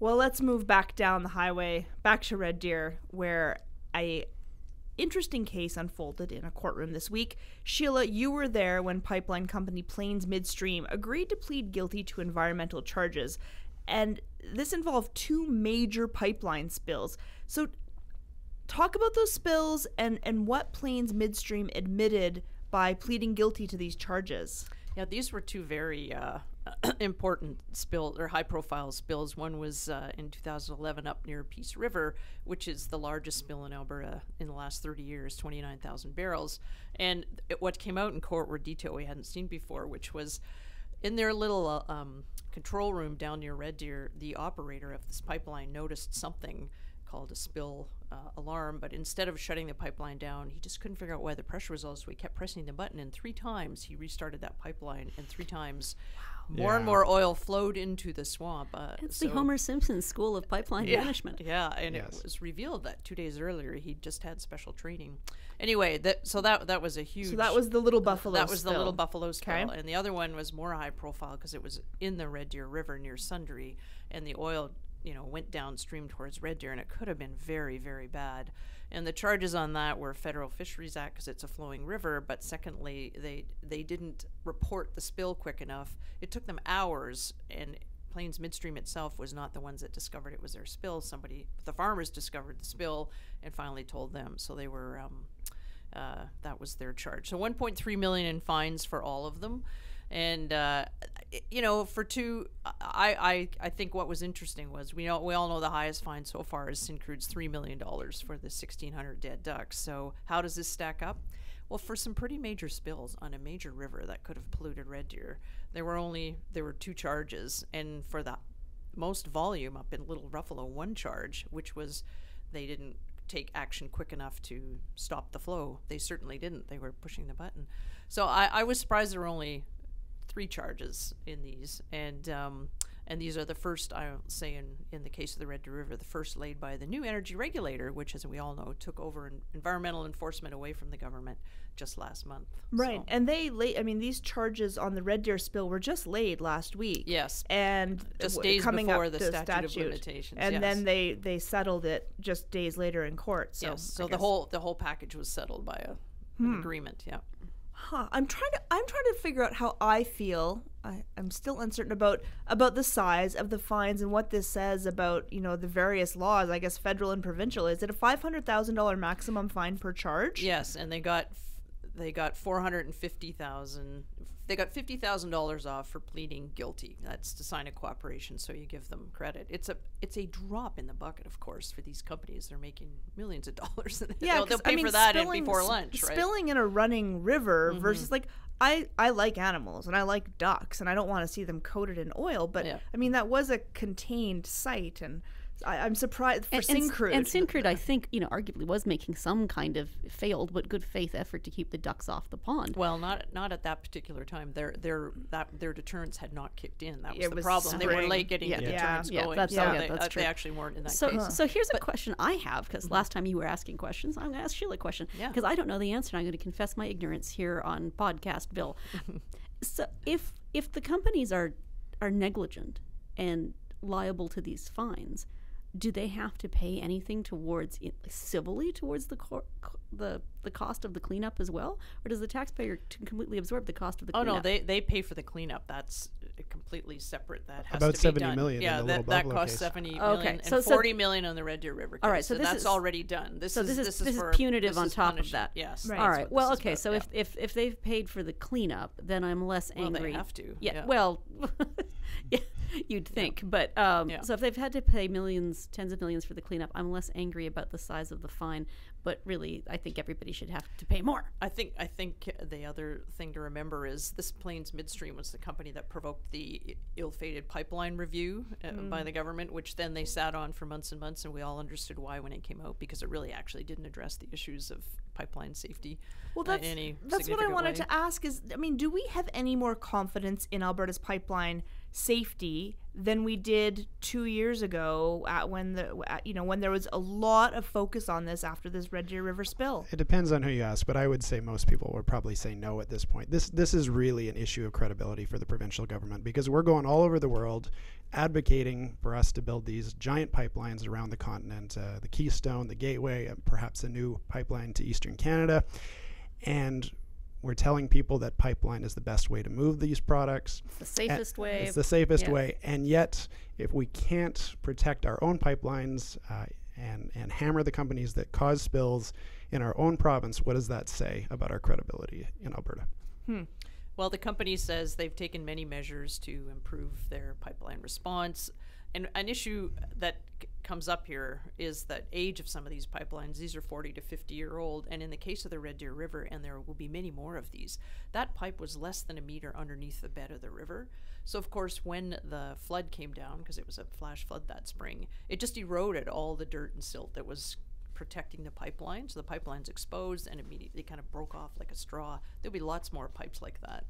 Well, let's move back down the highway, back to Red Deer, where a interesting case unfolded in a courtroom this week. Sheila, you were there when pipeline company Plains Midstream agreed to plead guilty to environmental charges. And this involved 2 major pipeline spills. So talk about those spills and what Plains Midstream admitted by pleading guilty to these charges. Yeah, these were 2 very important spills, or high-profile spills. One was in 2011 up near Peace River, which is the largest spill in Alberta in the last 30 years, 29,000 barrels. And what came out in court were detail we hadn't seen before, which was in their little control room down near Red Deer, the operator of this pipeline noticed something called a spill alarm, but instead of shutting the pipeline down, he just couldn't figure out why the pressure was low, so he kept pressing the button, and 3 times he restarted that pipipeline, and 3 times more and more oil flowed into the swamp. It's the Homer Simpson School of Pipeline Management. Yeah, and it was revealed that 2 days earlier he just had special training. Anyway, that was a huge... So that was the Little Buffalo That was spill. the Little Buffalo spill. Okay. And the other one was more high profile because it was in the Red Deer River near Sundre, and the oil went downstream towards Red Deer, and it could have been very, very bad. And the charges on that were Federal Fisheries Act because it's a flowing river, but secondly, they didn't report the spill quick enough. It took them hours, and Plains Midstream itself was not the ones that discovered it was their spill. The farmers discovered the spill and finally told them. So they were, that was their charge. So $1.3 million in fines for all of them. And for 2, I think what was interesting was we all know the highest fine so far is Syncrude's $3 million for the 1,600 dead ducks. So how does this stack up? Well, for some pretty major spills on a major river that could have polluted Red Deer, there were 2 charges, and for the most volume up in Little Buffalo, 1 charge, which was they didn't take action quick enough to stop the flow. They certainly didn't. They were pushing the button. So I was surprised there were only 3 charges in these, and these are the first, I'll say, in the case of the Red Deer River, the first laid by the new energy regulator, which, as we all know, took over environmental enforcement away from the government just last month. Right, so. and these charges on the Red Deer spill were just laid last week. Yes, and just days coming before up the statute of limitations. And then they settled it just days later in court. So, yes, so the whole package was settled by an agreement. Yeah. I'm trying to figure out how I feel. I'm still uncertain about the size of the fines and what this says about the various laws. I guess federal and provincial. Is it a $500,000 maximum fine per charge? Yes, and they got $450,000. They got $50,000 off for pleading guilty. That's to sign a cooperation, so you give them credit. It's a drop in the bucket, of course, for these companies. They're making millions of dollars. Yeah, they'll pay for that before lunch, right? Spilling in a running river versus I like animals and I like ducks and I don't want to see them coated in oil, but I mean that was a contained site, and I'm surprised for Syncrude. And Syncrude, I think, arguably was making some kind of failed but good faith effort to keep the ducks off the pond. Well, not at that particular time. Their deterrents had not kicked in. That was the problem. They were late getting the deterrents going. That's true. They actually weren't in that case. So here's a question I have, because last time you were asking questions, I'm going to ask Sheila a question, because I don't know the answer, and I'm going to confess my ignorance here on podcast Bill. So if the companies are negligent and liable to these fines, do they have to pay anything towards civilly towards the cost of the cleanup as well, or does the taxpayer completely absorb the cost of the cleanup? Oh no, they pay for the cleanup. That's completely separate. That has about to be $70 done. million. Yeah, in the Little that Buffalo costs case. $70 million and $40 million on the Red Deer River case. All right, so that's is already done. This is for punitive on top of that. Yes. Right. All right. Well, okay. So if they've paid for the cleanup, then I'm less angry. Well, they have to. Yeah. Well, yeah, you'd think, but so if they've had to pay millions, tens of millions for the cleanup, I'm less angry about the size of the fine. But really, I think everybody should have to pay more. I think the other thing to remember is this Plains Midstream was the company that provoked the ill-fated pipeline review by the government, which then they sat on for months and months, and we all understood why when it came out, because it really actually didn't address the issues of pipeline safety. Well, in any that's what I wanted way. to ask is, I mean, do we have any more confidence in Alberta's pipeline safety than we did 2 years ago when there was a lot of focus on this after this Red Deer River spill? It depends on who you ask, but I would say most people would probably say no at this point. This is really an issue of credibility for the provincial government, because we're going all over the world advocating for us to build these giant pipelines around the continent, the Keystone, the Gateway, and perhaps a new pipeline to Eastern Canada. And we're telling people that pipeline is the best way to move these products. It's the safest way. It's the safest way. And yet, if we can't protect our own pipelines and hammer the companies that cause spills in our own province, what does that say about our credibility in Alberta? Well, the company says they've taken many measures to improve their pipeline response. And an issue that comes up here is that age of some of these pipelines. These are 40 to 50-year-old, and in the case of the Red Deer River, and there will be many more of these, that pipe was less than a meter underneath the bed of the river. So, of course, when the flood came down, because it was a flash flood that spring, it just eroded all the dirt and silt that was protecting the pipeline. So the pipeline's exposed and immediately kind of broke off like a straw. There'll be lots more pipes like that.